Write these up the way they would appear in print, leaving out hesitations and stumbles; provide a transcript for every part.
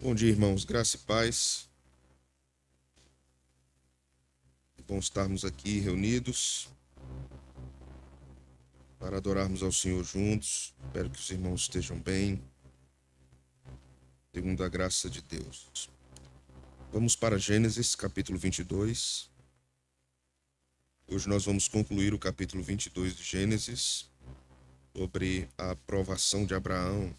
Bom dia, irmãos. Graça e paz. É bom estarmos aqui reunidos para adorarmos ao Senhor juntos. Espero que os irmãos estejam bem, segundo a graça de Deus. Vamos para Gênesis, capítulo 22. Hoje nós vamos concluir o capítulo 22 de Gênesis, sobre a aprovação de Abraão.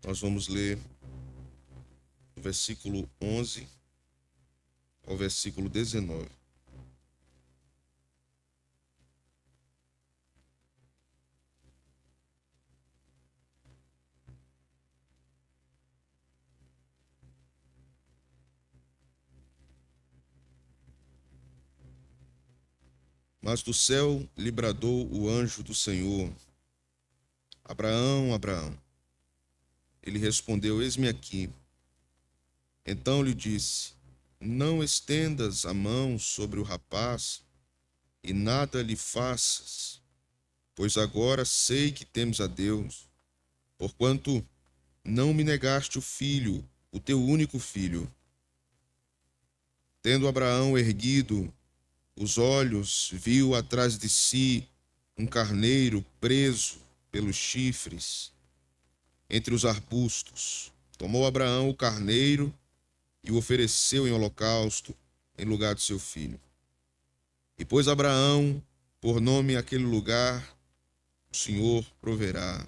Nós vamos ler do versículo 11 ao versículo 19. Mas do céu lhe bradou o anjo do Senhor: Abraão, Abraão. Ele respondeu: Eis-me aqui. Então lhe disse: Não estendas a mão sobre o rapaz e nada lhe faças, pois agora sei que temes a Deus, porquanto não me negaste o filho, o teu único filho. Tendo Abraão erguido os olhos, viu atrás de si um carneiro preso pelos chifres entre os arbustos. Tomou Abraão o carneiro e o ofereceu em holocausto em lugar de seu filho. E pôs Abraão por nome aquele lugar: o Senhor proverá.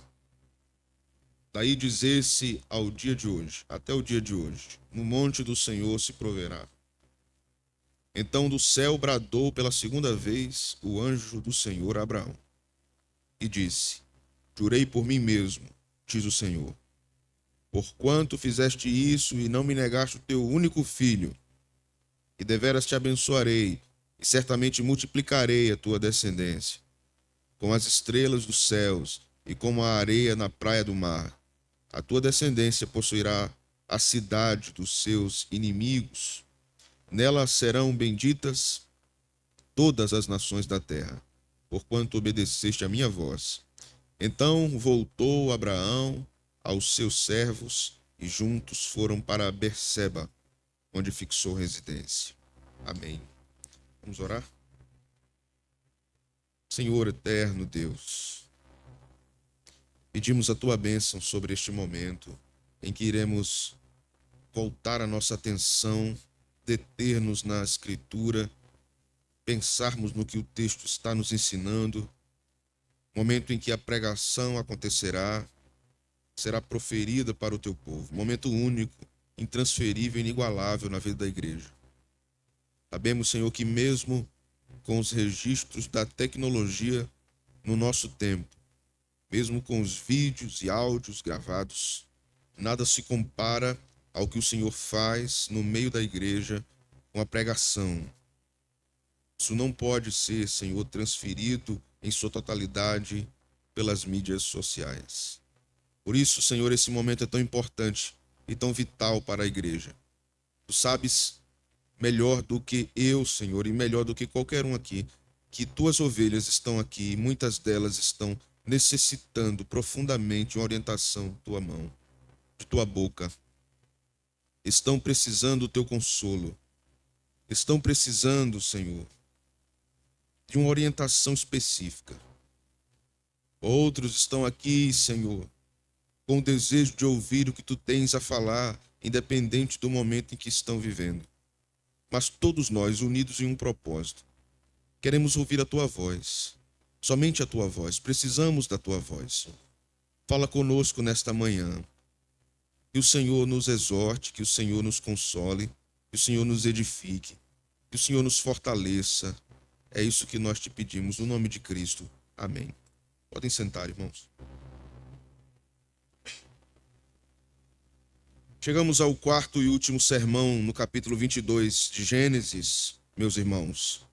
Daí dizer-se ao dia de hoje, até o dia de hoje: no monte do Senhor se proverá. Então do céu bradou pela segunda vez o anjo do Senhor a Abraão e disse: Jurei por mim mesmo, diz o Senhor, porquanto fizeste isso e não me negaste o teu único filho, e deveras te abençoarei, e certamente multiplicarei a tua descendência, como as estrelas dos céus e como a areia na praia do mar. A tua descendência possuirá a cidade dos seus inimigos. Nela serão benditas todas as nações da terra, porquanto obedeceste a minha voz. Então voltou Abraão aos seus servos, e juntos foram para Berseba, onde fixou residência. Amém. Vamos orar? Senhor eterno Deus, pedimos a tua bênção sobre este momento em que iremos voltar a nossa atenção, deter-nos na Escritura, pensarmos no que o texto está nos ensinando, momento em que a pregação acontecerá, será proferida para o teu povo, momento único, intransferível e inigualável na vida da igreja. Sabemos, Senhor, que mesmo com os registros da tecnologia no nosso tempo, mesmo com os vídeos e áudios gravados, nada se compara ao que o Senhor faz no meio da igreja com a pregação. Isso não pode ser, Senhor, transferido em sua totalidade pelas mídias sociais. Por isso, Senhor, esse momento é tão importante e tão vital para a igreja. Tu sabes melhor do que eu, Senhor, e melhor do que qualquer um aqui, que tuas ovelhas estão aqui e muitas delas estão necessitando profundamente de uma orientação de tua mão, de tua boca. Estão precisando do teu consolo. Estão precisando, Senhor, de uma orientação específica. Outros estão aqui, Senhor, com o desejo de ouvir o que tu tens a falar, independente do momento em que estão vivendo. Mas todos nós, unidos em um propósito, queremos ouvir a tua voz, somente a tua voz, precisamos da tua voz. Fala conosco nesta manhã, que o Senhor nos exorte, que o Senhor nos console, que o Senhor nos edifique, que o Senhor nos fortaleça. É isso que nós te pedimos, no nome de Cristo. Amém. Podem sentar, irmãos. Chegamos ao quarto e último sermão no capítulo 22 de Gênesis, meus irmãos.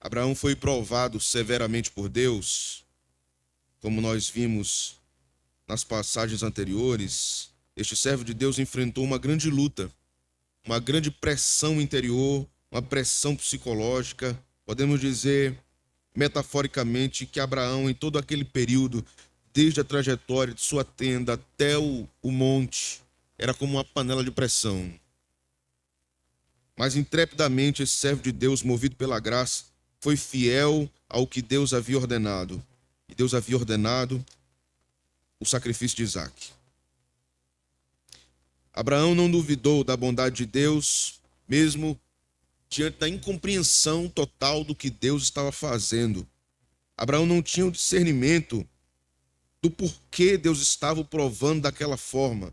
Abraão foi provado severamente por Deus, como nós vimos nas passagens anteriores. este servo de Deus enfrentou uma grande luta, uma grande pressão interior, uma pressão psicológica. Podemos dizer, metaforicamente, que Abraão, em todo aquele período, desde a trajetória de sua tenda até o monte, era como uma panela de pressão. Mas intrepidamente esse servo de Deus, movido pela graça, foi fiel ao que Deus havia ordenado. E Deus havia ordenado o sacrifício de Isaque. Abraão não duvidou da bondade de Deus, mesmo diante da incompreensão total do que Deus estava fazendo. Abraão não tinha o discernimento do porquê Deus estava o provando daquela forma.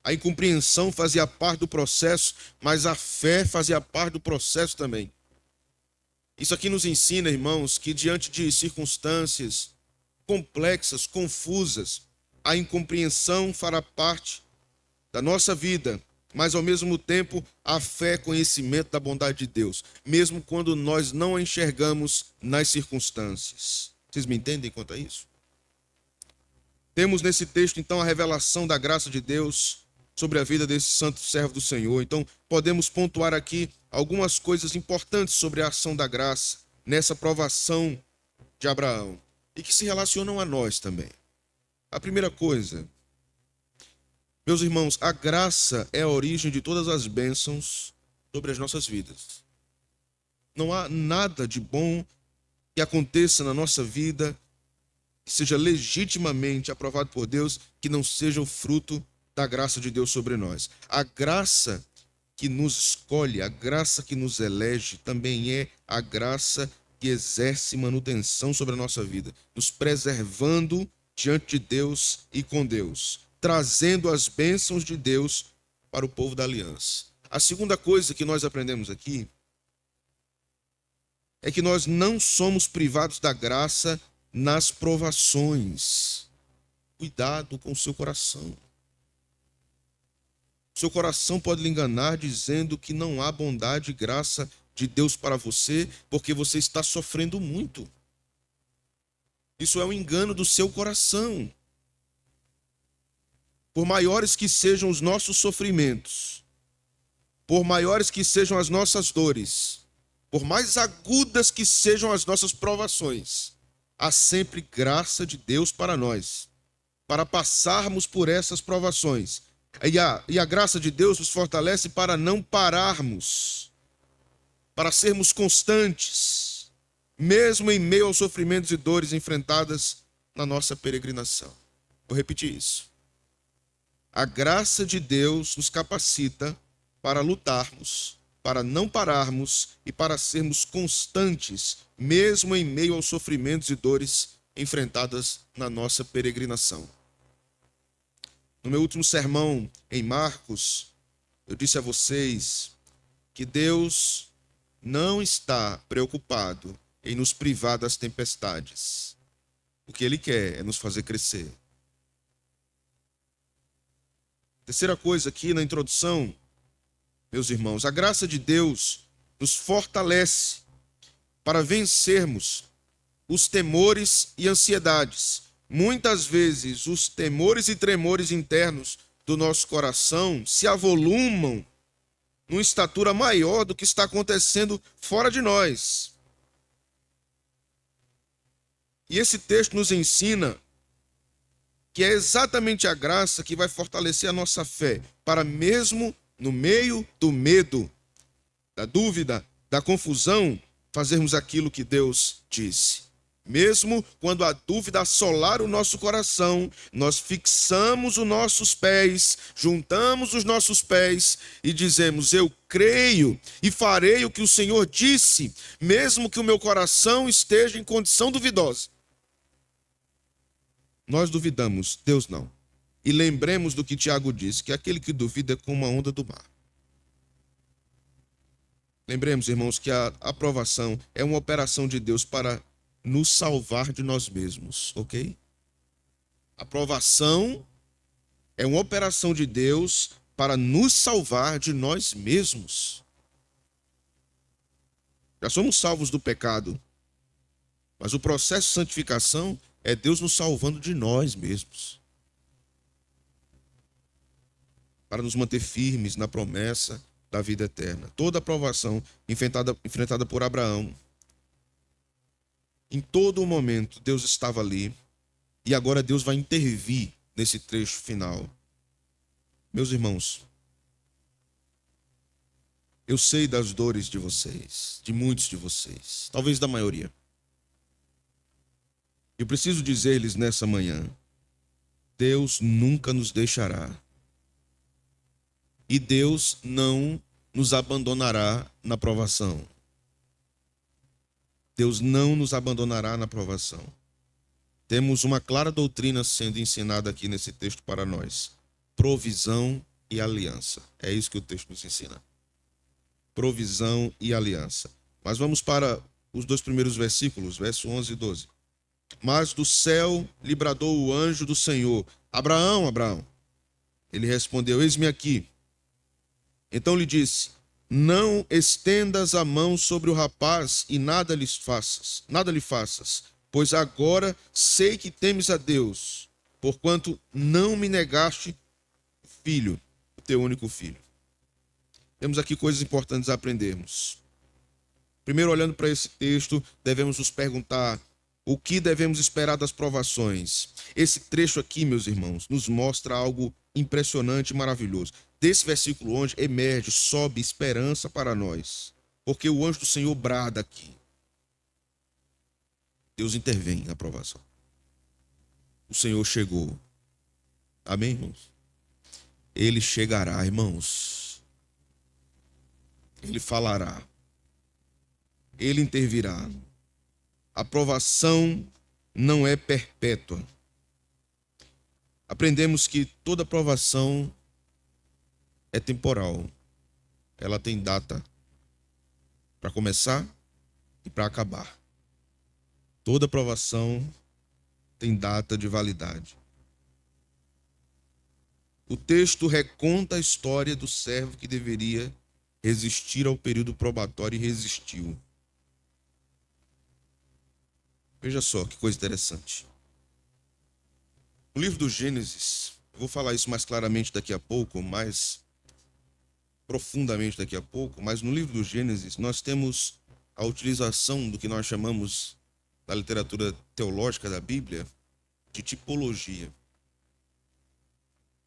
A incompreensão fazia parte do processo, mas a fé fazia parte do processo também. Isso aqui nos ensina, irmãos, que diante de circunstâncias complexas, confusas, a incompreensão fará parte da nossa vida, mas ao mesmo tempo a fé é conhecimento da bondade de Deus, mesmo quando nós não a enxergamos nas circunstâncias. Vocês me entendem quanto a isso? Temos nesse texto, então, a revelação da graça de Deus sobre a vida desse santo servo do Senhor. Então, podemos pontuar aqui algumas coisas importantes sobre a ação da graça nessa provação de Abraão e que se relacionam a nós também. A primeira coisa, meus irmãos, a graça é a origem de todas as bênçãos sobre as nossas vidas. Não há nada de bom que aconteça na nossa vida que seja legitimamente aprovado por Deus, que não seja o fruto da graça de Deus sobre nós. A graça que nos escolhe, a graça que nos elege, também é a graça que exerce manutenção sobre a nossa vida, nos preservando diante de Deus e com Deus, trazendo as bênçãos de Deus para o povo da aliança. A segunda coisa que nós aprendemos aqui é que nós não somos privados da graça nas provações. Cuidado com o seu coração. Seu coração pode lhe enganar dizendo que não há bondade e graça de Deus para você porque você está sofrendo muito. Isso é um engano do seu coração. Por maiores que sejam os nossos sofrimentos, por maiores que sejam as nossas dores, por mais agudas que sejam as nossas provações, há sempre graça de Deus para nós, para passarmos por essas provações. E a graça de Deus nos fortalece para não pararmos, para sermos constantes, mesmo em meio aos sofrimentos e dores enfrentadas na nossa peregrinação. Vou repetir isso. A graça de Deus nos capacita para lutarmos, para não pararmos e para sermos constantes, mesmo em meio aos sofrimentos e dores enfrentadas na nossa peregrinação. No meu último sermão em Marcos, eu disse a vocês que Deus não está preocupado em nos privar das tempestades. O que Ele quer é nos fazer crescer. Terceira coisa aqui na introdução, meus irmãos, a graça de Deus nos fortalece para vencermos os temores e ansiedades. Muitas vezes os temores e tremores internos do nosso coração se avolumam numa estatura maior do que está acontecendo fora de nós. E esse texto nos ensina que é exatamente a graça que vai fortalecer a nossa fé, para mesmo no meio do medo, da dúvida, da confusão, fazermos aquilo que Deus disse. Mesmo quando a dúvida assolar o nosso coração, nós fixamos os nossos pés, juntamos os nossos pés e dizemos: eu creio e farei o que o Senhor disse, mesmo que o meu coração esteja em condição duvidosa. Nós duvidamos, Deus não. E lembremos do que Tiago disse, que aquele que duvida é como uma onda do mar. Lembremos, irmãos, que a aprovação é uma operação de Deus para nos salvar de nós mesmos, ok? A aprovação é uma operação de Deus para nos salvar de nós mesmos. Já somos salvos do pecado, mas o processo de santificação é Deus nos salvando de nós mesmos. para nos manter firmes na promessa da vida eterna. Toda a provação enfrentada por Abraão, em todo o momento, Deus estava ali, e agora Deus vai intervir nesse trecho final. Meus irmãos, eu sei das dores de vocês, de muitos de vocês, talvez da maioria. Eu preciso dizer-lhes nessa manhã, Deus nunca nos deixará. E Deus não nos abandonará na provação. Deus não nos abandonará na provação. Temos uma clara doutrina sendo ensinada aqui nesse texto para nós. Provisão e aliança. É isso que o texto nos ensina. Provisão e aliança. Mas vamos para os dois primeiros versículos, verso 11 e 12. Mas do céu lhe bradou o anjo do Senhor: Abraão, Abraão. Ele respondeu: eis-me aqui. Então lhe disse: não estendas a mão sobre o rapaz e nada lhe faças, pois agora sei que temes a Deus, porquanto não me negaste filho, o teu único filho. Temos aqui coisas importantes a aprendermos. Primeiro, olhando para esse texto, devemos nos perguntar o que devemos esperar das provações. Esse trecho aqui, meus irmãos, nos mostra algo impressionante e maravilhoso. Desse versículo 11 emerge, sobe esperança para nós, porque o anjo do Senhor brada aqui. Deus intervém na provação. O Senhor chegou. Amém, irmãos? Ele chegará, irmãos. Ele falará. Ele intervirá. A provação não é perpétua. Aprendemos que toda provação é temporal. Ela tem data para começar e para acabar. Toda provação tem data de validade. O texto reconta a história do servo que deveria resistir ao período probatório e resistiu. Veja só que coisa interessante. No livro do Gênesis, eu vou falar isso mais claramente daqui a pouco, mais profundamente daqui a pouco, mas no livro do Gênesis nós temos a utilização do que nós chamamos, na literatura teológica da Bíblia, de tipologia.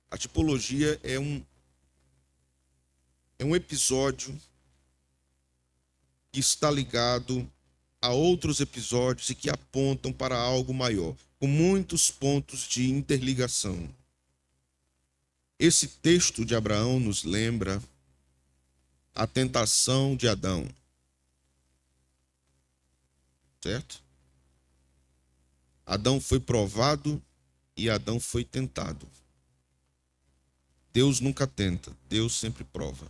A tipologia é um episódio que está ligado a outros episódios e que apontam para algo maior, com muitos pontos de interligação. Esse texto de Abraão nos lembra a tentação de Adão. Certo? Adão foi provado e Adão foi tentado. Deus nunca tenta, Deus sempre prova.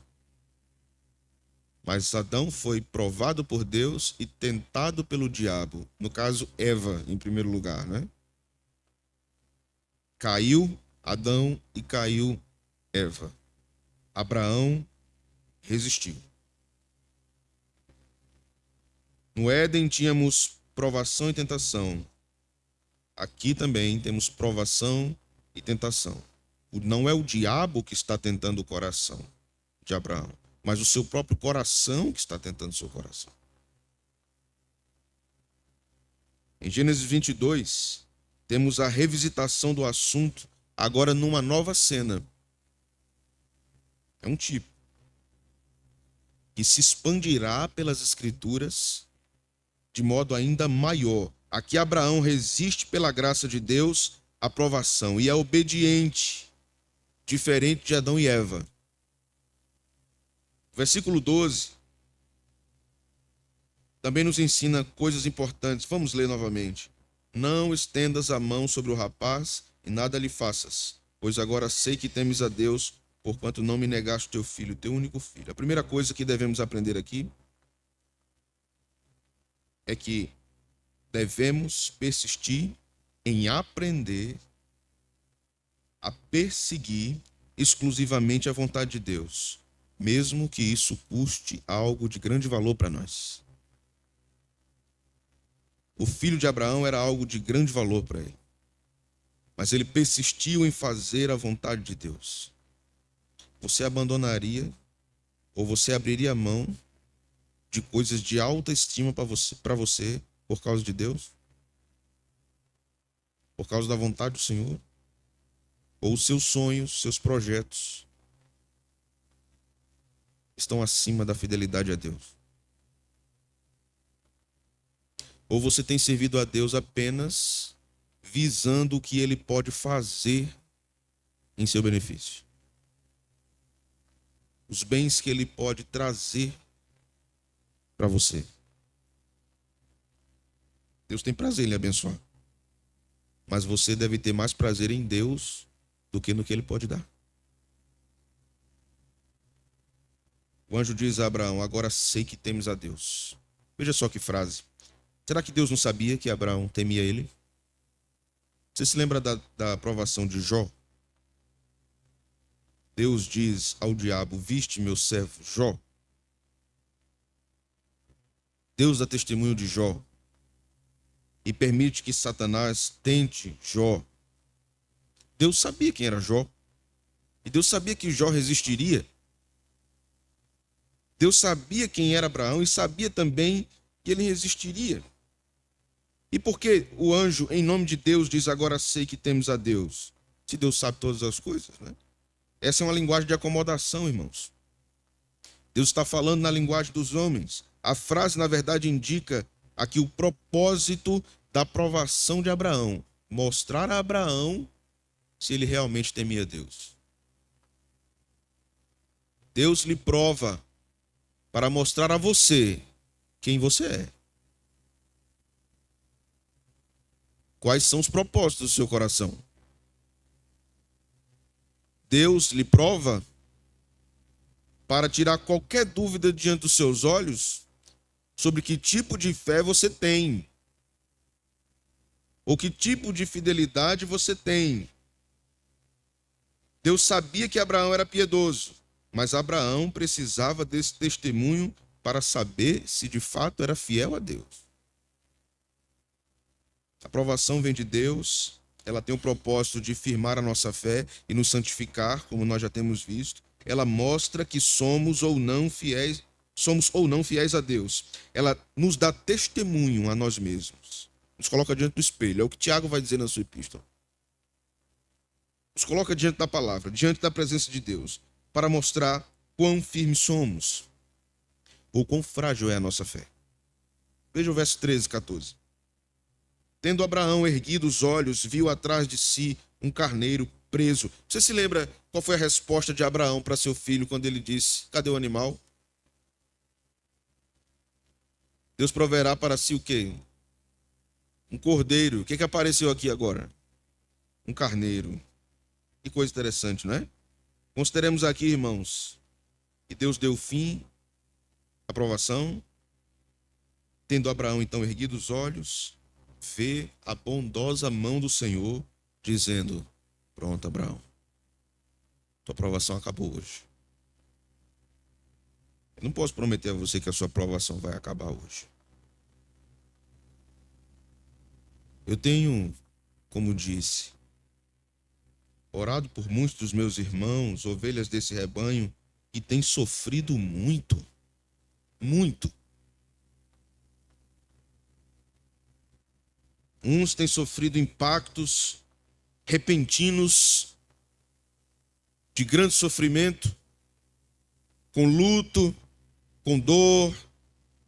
Mas Adão foi provado por Deus e tentado pelo diabo. No caso, Eva, em primeiro lugar, né? Caiu Adão e caiu Eva. Abraão resistiu. No Éden tínhamos provação e tentação. Aqui também temos provação e tentação. Não é o diabo que está tentando o coração de Abraão, mas o seu próprio coração que está tentando o seu coração. Em Gênesis 22, temos a revisitação do assunto, agora numa nova cena. É um tipo que se expandirá pelas Escrituras de modo ainda maior. Aqui Abraão resiste pela graça de Deus à provação e é obediente, diferente de Adão e Eva. Versículo 12 também nos ensina coisas importantes. Vamos ler novamente. Não estendas a mão sobre o rapaz e nada lhe faças, pois agora sei que temes a Deus, porquanto não me negaste teu filho, teu único filho. A primeira coisa que devemos aprender aqui é que devemos persistir em aprender a perseguir exclusivamente a vontade de Deus, mesmo que isso custe algo de grande valor para nós. O filho de Abraão era algo de grande valor para ele, mas ele persistiu em fazer a vontade de Deus. você abandonaria ou você abriria mão de coisas de alta estima para você por causa de Deus? Por causa da vontade do Senhor? Ou os seus sonhos, seus projetos estão acima da fidelidade a Deus? Ou você tem servido a Deus apenas visando o que Ele pode fazer em seu benefício? Os bens que Ele pode trazer para você. Deus tem prazer em lhe abençoar. Mas você deve ter mais prazer em Deus do que no que Ele pode dar. O anjo diz a Abraão: agora sei que temes a Deus. Veja só que frase. Será que Deus não sabia que Abraão temia Ele? Você se lembra da aprovação de Jó? Deus diz ao diabo: viste meu servo Jó? Deus dá testemunho de Jó e permite que Satanás tente Jó. Deus sabia quem era Jó. E Deus sabia que Jó resistiria. Deus sabia quem era Abraão e sabia também que ele resistiria. E por que o anjo, em nome de Deus, diz: agora sei que temos a Deus? Se Deus sabe todas as coisas, né? Essa é uma linguagem de acomodação, irmãos. Deus está falando na linguagem dos homens. A frase, na verdade, indica aqui o propósito da aprovação de Abraão. Mostrar a Abraão se ele realmente temia Deus. Deus lhe prova para mostrar a você quem você é. Quais são os propósitos do seu coração? Deus lhe prova para tirar qualquer dúvida diante dos seus olhos sobre que tipo de fé você tem, ou que tipo de fidelidade você tem. Deus sabia que Abraão era piedoso, mas Abraão precisava desse testemunho para saber se de fato era fiel a Deus. A aprovação vem de Deus, ela tem o propósito de firmar a nossa fé e nos santificar, como nós já temos visto. Ela mostra que somos ou não fiéis a Deus. Ela nos dá testemunho a nós mesmos. Nos coloca diante do espelho. É o que Tiago vai dizer na sua epístola. Nos coloca diante da palavra, diante da presença de Deus, para mostrar quão firmes somos ou quão frágil é a nossa fé. Veja o verso 13 e 14. Tendo Abraão erguido os olhos, viu atrás de si um carneiro preso. Você se lembra qual foi a resposta de Abraão para seu filho quando ele disse: cadê o animal? Deus proverá para si o quê? Um cordeiro. O que apareceu aqui agora? Um carneiro. Que coisa interessante, não é? Consideremos aqui, irmãos, que Deus deu fim à provação. Tendo Abraão então erguido os olhos, vê a bondosa mão do Senhor, dizendo: pronto, Abraão, tua provação acabou hoje. Eu não posso prometer a você que a sua provação vai acabar hoje. Eu tenho, como disse, orado por muitos dos meus irmãos, ovelhas desse rebanho, que têm sofrido muito, muito. Uns têm sofrido impactos repentinos de grande sofrimento, com luto, com dor,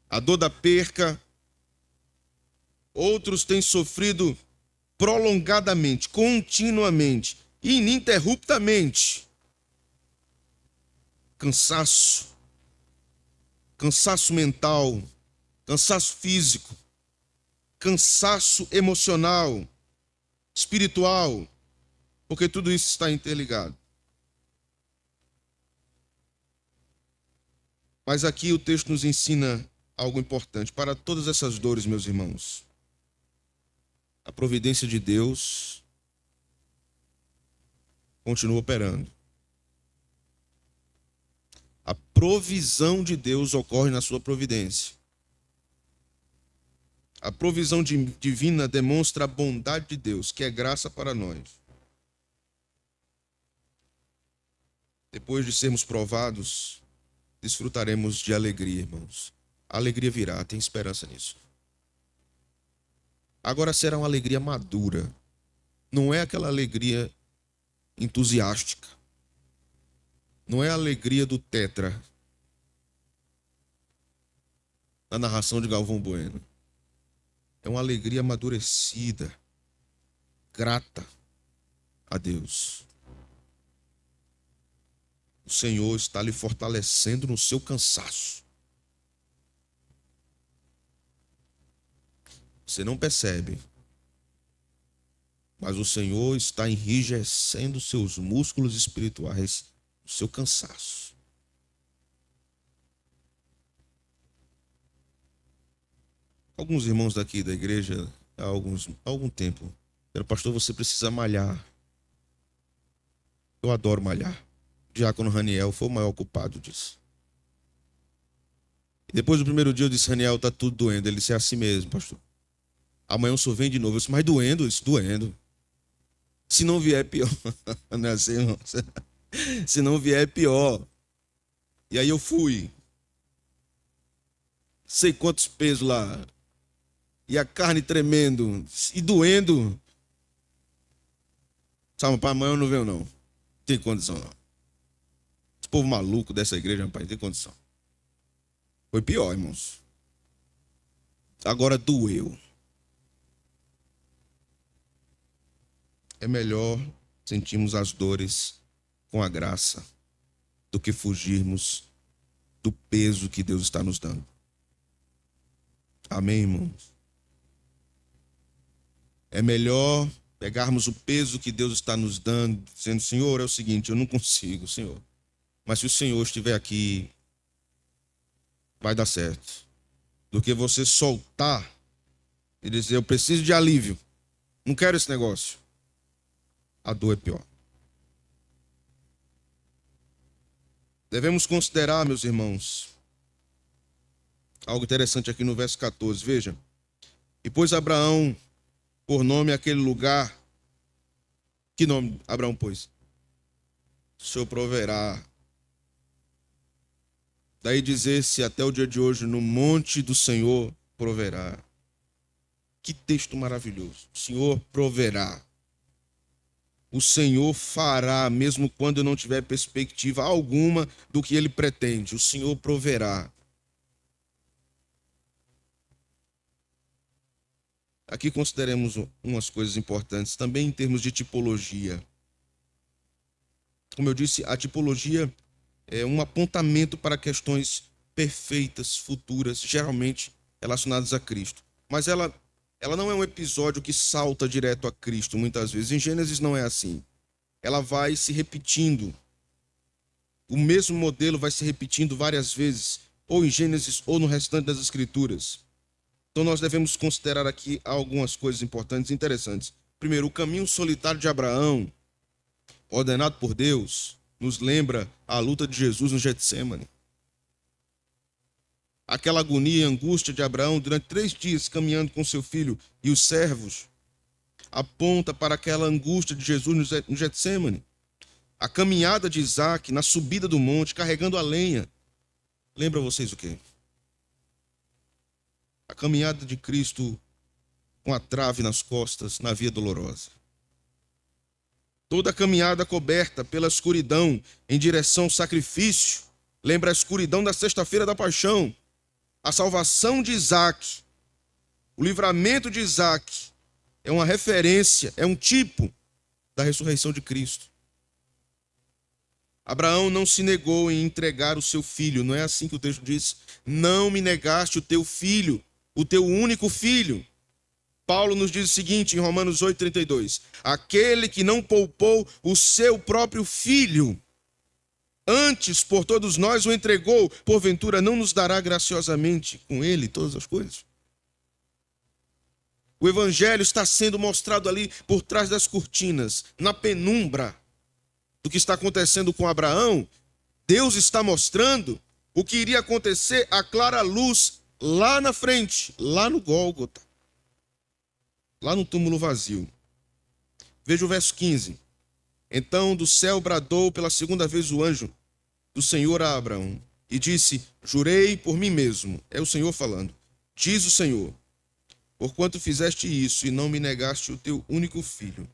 a dor da perca. Outros têm sofrido prolongadamente, continuamente, ininterruptamente. Cansaço mental, cansaço físico, cansaço emocional, espiritual, porque tudo isso está interligado. Mas aqui o texto nos ensina algo importante. Para todas essas dores, meus irmãos, a providência de Deus continua operando. A provisão de Deus ocorre na sua providência. A provisão divina demonstra a bondade de Deus, que é graça para nós. Depois de sermos provados, desfrutaremos de alegria, irmãos. A alegria virá, tem esperança nisso. Agora será uma alegria madura. Não é aquela alegria entusiástica. Não é a alegria do tetra, na narração de Galvão Bueno. É uma alegria amadurecida, grata a Deus. O Senhor está lhe fortalecendo no seu cansaço. Você não percebe, mas o Senhor está enrijecendo seus músculos espirituais, o seu cansaço. Alguns irmãos daqui da igreja, há algum tempo, disseram: pastor, você precisa malhar. Eu adoro malhar. O diácono Raniel foi o maior culpado disso. E depois do primeiro dia eu disse: Raniel, está tudo doendo. Ele disse: é assim mesmo, pastor. Amanhã o senhor vem de novo. Eu disse: mas doendo? Isso, doendo. Se não vier, é pior. Não é assim, irmão? Se não vier, é pior. E aí eu fui. Sei quantos pesos lá. E a carne tremendo. E doendo. Sabe, para amanhã eu não venho, não. Não tem condição, não. Esse povo maluco dessa igreja, rapaz, não tem condição. Foi pior, irmãos. Agora doeu. É melhor sentirmos as dores com a graça do que fugirmos do peso que Deus está nos dando. Amém, irmãos? É melhor pegarmos o peso que Deus está nos dando, dizendo: Senhor, é o seguinte, eu não consigo, Senhor. Mas se o Senhor estiver aqui, vai dar certo. Do que você soltar e dizer: eu preciso de alívio, não quero esse negócio. A dor é pior. Devemos considerar, meus irmãos, algo interessante aqui no verso 14. Veja: e pôs Abraão por nome aquele lugar. Que nome Abraão pôs? O Senhor proverá. Daí dizer-se até o dia de hoje: no monte do Senhor proverá. Que texto maravilhoso. O Senhor proverá. O Senhor fará, mesmo quando eu não tiver perspectiva alguma do que Ele pretende. O Senhor proverá. Aqui consideremos umas coisas importantes, também em termos de tipologia. Como eu disse, a tipologia é um apontamento para questões perfeitas, futuras, geralmente relacionadas a Cristo. Mas ela não é um episódio que salta direto a Cristo, muitas vezes. Em Gênesis não é assim. Ela vai se repetindo. O mesmo modelo vai se repetindo várias vezes, ou em Gênesis ou no restante das Escrituras. Então nós devemos considerar aqui algumas coisas importantes e interessantes. Primeiro, o caminho solitário de Abraão, ordenado por Deus, nos lembra a luta de Jesus no Getsêmani. Aquela agonia e angústia de Abraão durante 3 dias caminhando com seu filho e os servos aponta para aquela angústia de Jesus no Getsêmani. A caminhada de Isaac na subida do monte, carregando a lenha, lembra vocês o quê? A caminhada de Cristo com a trave nas costas na via dolorosa. Toda a caminhada coberta pela escuridão em direção ao sacrifício lembra a escuridão da sexta-feira da paixão. A salvação de Isaac, o livramento de Isaac é uma referência, é um tipo da ressurreição de Cristo. Abraão não se negou em entregar o seu filho, não é assim que o texto diz? Não me negaste o teu filho, o teu único filho. Paulo nos diz o seguinte em Romanos 8,32: aquele que não poupou o seu próprio filho, antes por todos nós o entregou, porventura não nos dará graciosamente com ele todas as coisas? O evangelho está sendo mostrado ali por trás das cortinas, na penumbra do que está acontecendo com Abraão. Deus está mostrando o que iria acontecer à clara luz lá na frente, lá no Gólgota, lá no túmulo vazio. Veja o verso 15. Então do céu bradou pela segunda vez o anjo do Senhor a Abraão e disse: Jurei por mim mesmo. É o Senhor falando. Diz o Senhor: porquanto fizeste isso e não me negaste o teu único filho,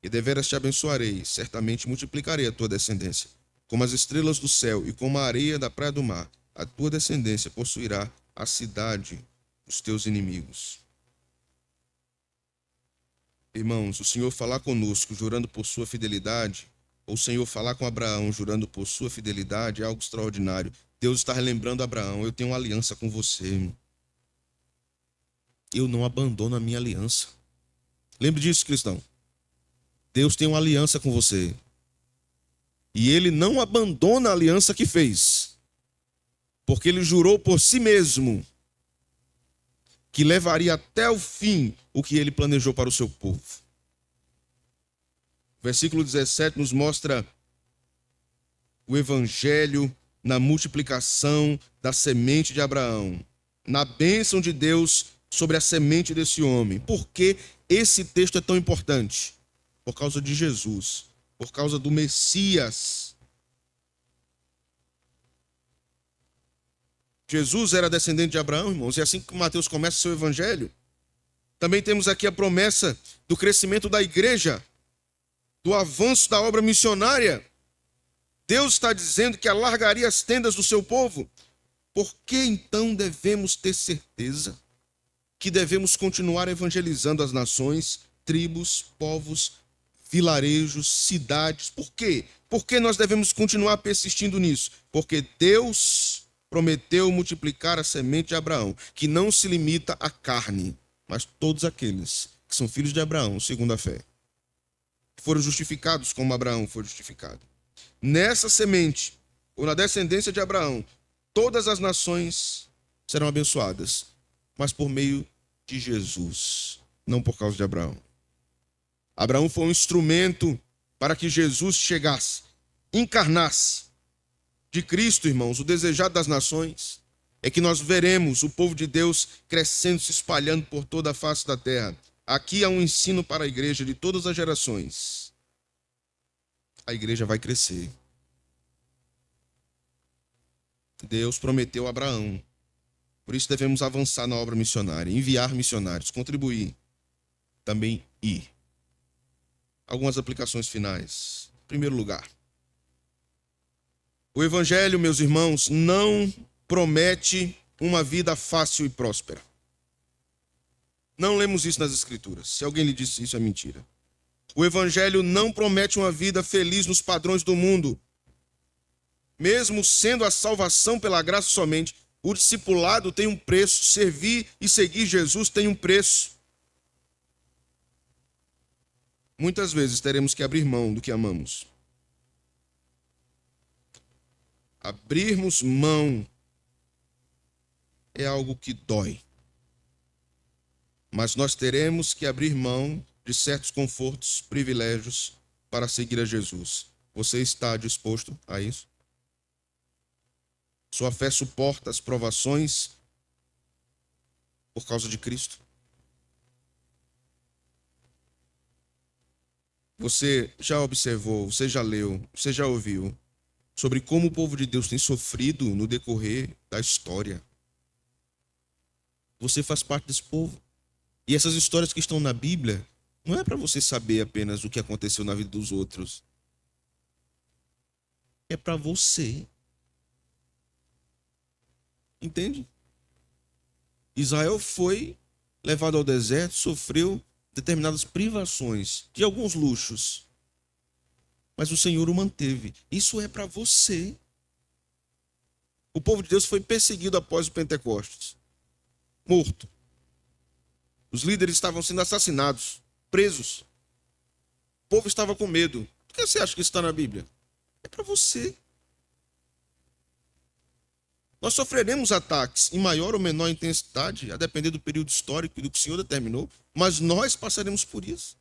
e deveras te abençoarei, certamente multiplicarei a tua descendência, como as estrelas do céu e como a areia da praia do mar. A tua descendência possuirá a cidade dos teus inimigos. Irmãos, o Senhor falar conosco jurando por sua fidelidade, ou o Senhor falar com Abraão jurando por sua fidelidade, é algo extraordinário. Deus está relembrando Abraão: eu tenho uma aliança com você. Eu não abandono a minha aliança. Lembre disso, cristão. Deus tem uma aliança com você. E ele não abandona a aliança que fez. Porque ele jurou por si mesmo que levaria até o fim o que ele planejou para o seu povo. O versículo 17 nos mostra o evangelho na multiplicação da semente de Abraão, na bênção de Deus sobre a semente desse homem. Por que esse texto é tão importante? Por causa de Jesus, por causa do Messias. Jesus era descendente de Abraão, irmãos, e assim que Mateus começa seu evangelho, também temos aqui a promessa do crescimento da igreja, do avanço da obra missionária. Deus está dizendo que alargaria as tendas do seu povo. Por que então devemos ter certeza que devemos continuar evangelizando as nações, tribos, povos, vilarejos, cidades? Por quê? Por que nós devemos continuar persistindo nisso? Porque Deus prometeu multiplicar a semente de Abraão, que não se limita à carne, mas todos aqueles que são filhos de Abraão, segundo a fé, que foram justificados como Abraão foi justificado. Nessa semente, ou na descendência de Abraão, todas as nações serão abençoadas, mas por meio de Jesus, não por causa de Abraão. Abraão foi um instrumento para que Jesus chegasse, encarnasse. De Cristo, irmãos, o desejado das nações é que nós veremos o povo de Deus crescendo, se espalhando por toda a face da terra. Aqui há um ensino para a igreja de todas as gerações. A igreja vai crescer. Deus prometeu a Abraão. Por isso devemos avançar na obra missionária, enviar missionários, contribuir, também ir. Algumas aplicações finais. Em primeiro lugar, o evangelho, meus irmãos, não promete uma vida fácil e próspera. Não lemos isso nas Escrituras. Se alguém lhe disse isso, é mentira. O evangelho não promete uma vida feliz nos padrões do mundo. Mesmo sendo a salvação pela graça somente, o discipulado tem um preço. Servir e seguir Jesus tem um preço. Muitas vezes teremos que abrir mão do que amamos. Abrirmos mão é algo que dói. Mas nós teremos que abrir mão de certos confortos, privilégios para seguir a Jesus. Você está disposto a isso? Sua fé suporta as provações por causa de Cristo? Você já observou, você já leu, você já ouviu sobre como o povo de Deus tem sofrido no decorrer da história? Você faz parte desse povo. E essas histórias que estão na Bíblia não é para você saber apenas o que aconteceu na vida dos outros. É para você. Entende? Israel foi levado ao deserto, sofreu determinadas privações de alguns luxos. Mas o Senhor o manteve. Isso é para você. O povo de Deus foi perseguido após o Pentecostes. Morto. Os líderes estavam sendo assassinados, presos. O povo estava com medo. Por que você acha que isso está na Bíblia? É para você. Nós sofreremos ataques em maior ou menor intensidade, a depender do período histórico e do que o Senhor determinou, mas nós passaremos por isso.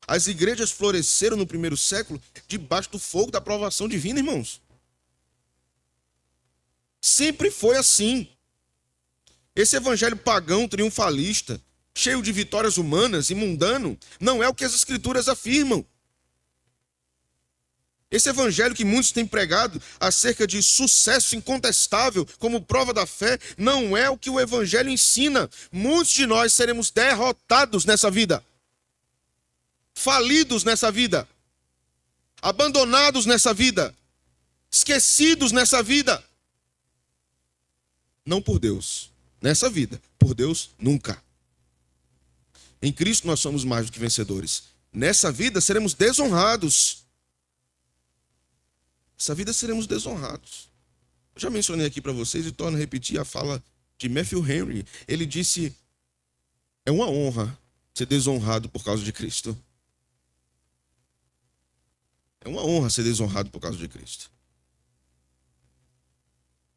As igrejas floresceram no primeiro século debaixo do fogo da provação divina, irmãos. Sempre foi assim. Esse evangelho pagão, triunfalista, cheio de vitórias humanas e mundano, não é o que as Escrituras afirmam. Esse evangelho que muitos têm pregado acerca de sucesso incontestável como prova da fé, não é o que o evangelho ensina. Muitos de nós seremos derrotados nessa vida, falidos nessa vida, abandonados nessa vida, esquecidos nessa vida. Não por Deus, nessa vida. Por Deus, nunca. Em Cristo nós somos mais do que vencedores. Nessa vida seremos desonrados. Nessa vida seremos desonrados. Eu já mencionei aqui para vocês e torno a repetir a fala de Matthew Henry. Ele disse: é uma honra ser desonrado por causa de Cristo. É uma honra ser desonrado por causa de Cristo.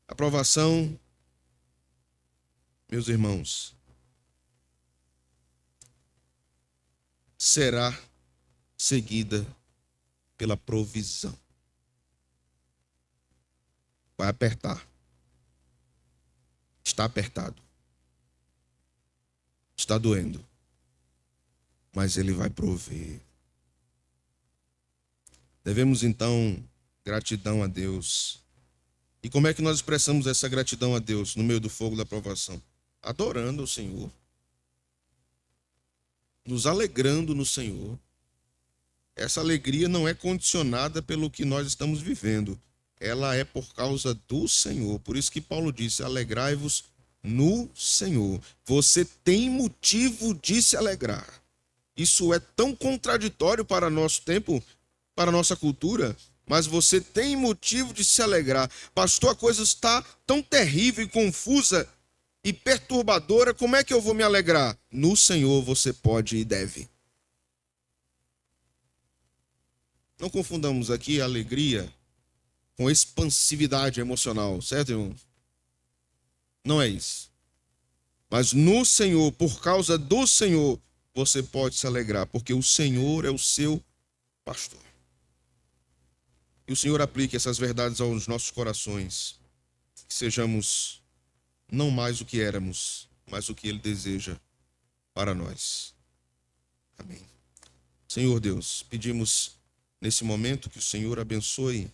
A provação, meus irmãos, será seguida pela provisão. Vai apertar. Está apertado. Está doendo. Mas ele vai prover. Devemos então gratidão a Deus. E como é que nós expressamos essa gratidão a Deus no meio do fogo da provação? Adorando o Senhor. Nos alegrando no Senhor. Essa alegria não é condicionada pelo que nós estamos vivendo. Ela é por causa do Senhor. Por isso que Paulo disse: alegrai-vos no Senhor. Você tem motivo de se alegrar. Isso é tão contraditório para nosso tempo, para nossa cultura, mas você tem motivo de se alegrar. Pastor, a coisa está tão terrível e confusa e perturbadora, como é que eu vou me alegrar? No Senhor você pode e deve. Não confundamos aqui a alegria com expansividade emocional, certo, irmão? Não é isso. Mas no Senhor, por causa do Senhor, você pode se alegrar, porque o Senhor é o seu pastor. E o Senhor aplique essas verdades aos nossos corações, que sejamos não mais o que éramos, mas o que Ele deseja para nós. Amém. Senhor Deus, pedimos nesse momento que o Senhor abençoe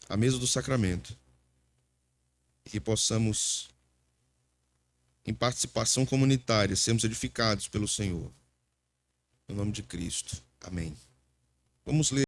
a mesa do sacramento e que possamos, em participação comunitária, sermos edificados pelo Senhor. Em nome de Cristo. Amém. Vamos ler.